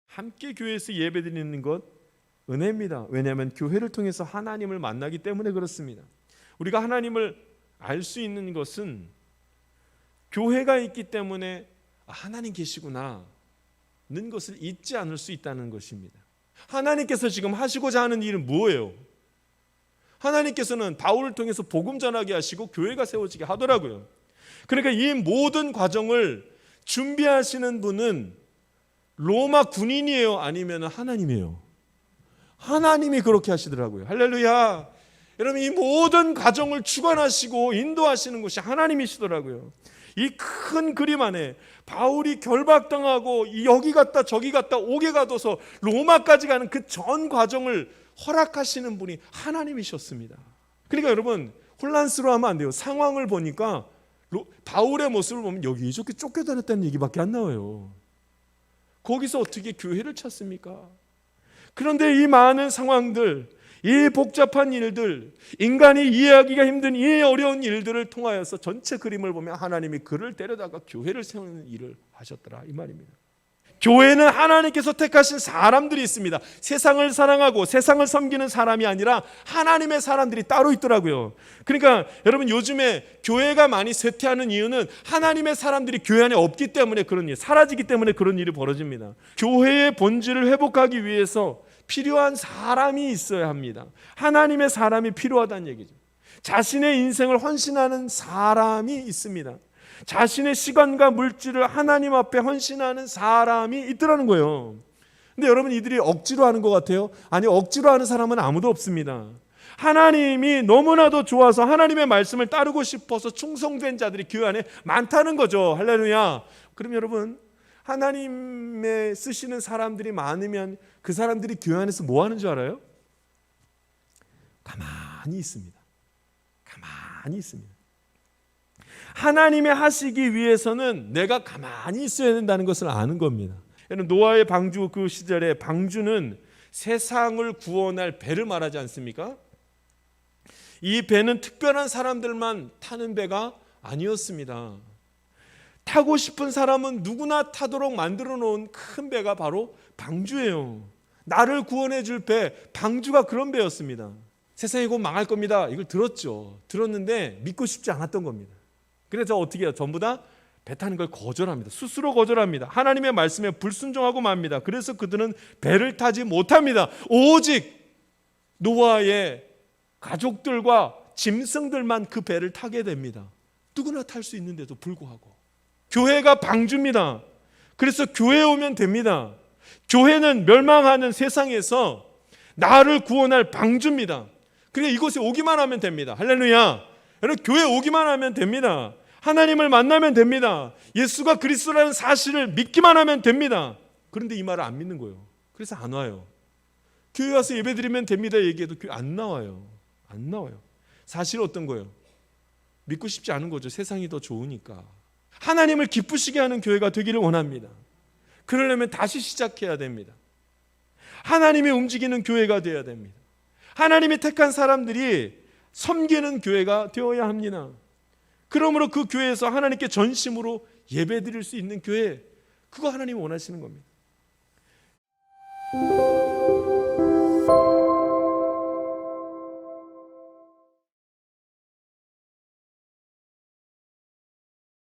함께 교회에서 예배드리는 것 은혜입니다. 왜냐하면 교회를 통해서 하나님을 만나기 때문에 그렇습니다. 우리가 하나님을 알 수 있는 것은 교회가 있기 때문에 하나님 계시구나 는 것을 잊지 않을 수 있다는 것입니다. 하나님께서 지금 하시고자 하는 일은 뭐예요? 하나님께서는 바울을 통해서 복음 전하게 하시고 교회가 세워지게 하더라고요. 그러니까 이 모든 과정을 준비하시는 분은 로마 군인이에요? 아니면 하나님이에요? 하나님이 그렇게 하시더라고요. 할렐루야. 여러분, 이 모든 과정을 주관하시고 인도하시는 것이 하나님이시더라고요. 이 큰 그림 안에 바울이 결박당하고 여기 갔다 저기 갔다 오게 가둬서 로마까지 가는 그 전 과정을 허락하시는 분이 하나님이셨습니다. 그러니까 여러분, 혼란스러워하면 안 돼요. 상황을 보니까 바울의 모습을 보면 여기저기 쫓겨다녔다는 얘기밖에 안 나와요. 거기서 어떻게 교회를 찾습니까? 그런데 이 많은 상황들, 이 복잡한 일들, 인간이 이해하기가 힘든 이 어려운 일들을 통하여서 전체 그림을 보면 하나님이 그를 데려다가 교회를 세우는 일을 하셨더라 이 말입니다. 교회는 하나님께서 택하신 사람들이 있습니다. 세상을 사랑하고 세상을 섬기는 사람이 아니라 하나님의 사람들이 따로 있더라고요. 그러니까 여러분, 요즘에 교회가 많이 쇠퇴하는 이유는 하나님의 사람들이 교회 안에 없기 때문에, 그런 일, 사라지기 때문에 그런 일이 벌어집니다. 교회의 본질을 회복하기 위해서 필요한 사람이 있어야 합니다. 하나님의 사람이 필요하다는 얘기죠. 자신의 인생을 헌신하는 사람이 있습니다. 자신의 시간과 물질을 하나님 앞에 헌신하는 사람이 있더라는 거예요. 근데 여러분, 이들이 억지로 하는 것 같아요? 아니, 억지로 하는 사람은 아무도 없습니다. 하나님이 너무나도 좋아서 하나님의 말씀을 따르고 싶어서 충성된 자들이 교회 안에 많다는 거죠. 할렐루야. 그럼 여러분, 하나님의 쓰시는 사람들이 많으면 그 사람들이 교회 안에서 뭐 하는 줄 알아요? 가만히 있습니다. 가만히 있습니다. 하나님이 하시기 위해서는 내가 가만히 있어야 된다는 것을 아는 겁니다. 노아의 방주, 그 시절에 방주는 세상을 구원할 배를 말하지 않습니까? 이 배는 특별한 사람들만 타는 배가 아니었습니다. 타고 싶은 사람은 누구나 타도록 만들어 놓은 큰 배가 바로 방주예요. 나를 구원해 줄 배, 방주가 그런 배였습니다. 세상이 곧 망할 겁니다. 이걸 들었죠. 들었는데 믿고 싶지 않았던 겁니다. 그래서 어떻게 해요? 전부 다 배 타는 걸 거절합니다. 스스로 거절합니다. 하나님의 말씀에 불순종하고 맙니다. 그래서 그들은 배를 타지 못합니다. 오직 노아의 가족들과 짐승들만 그 배를 타게 됩니다. 누구나 탈 수 있는데도 불구하고. 교회가 방주입니다. 그래서 교회에 오면 됩니다. 교회는 멸망하는 세상에서 나를 구원할 방주입니다. 그러니까 이곳에 오기만 하면 됩니다. 할렐루야. 여러분, 교회 오기만 하면 됩니다. 하나님을 만나면 됩니다. 예수가 그리스도라는 사실을 믿기만 하면 됩니다. 그런데 이 말을 안 믿는 거예요. 그래서 안 와요. 교회 와서 예배드리면 됩니다 얘기해도 교회 안 나와요. 안 나와요. 사실 어떤 거예요? 믿고 싶지 않은 거죠. 세상이 더 좋으니까. 하나님을 기쁘시게 하는 교회가 되기를 원합니다. 그러려면 다시 시작해야 됩니다. 하나님이 움직이는 교회가 되어야 됩니다. 하나님이 택한 사람들이 섬기는 교회가 되어야 합니다. 그러므로 그 교회에서 하나님께 전심으로 예배드릴 수 있는 교회, 그거 하나님이 원하시는 겁니다.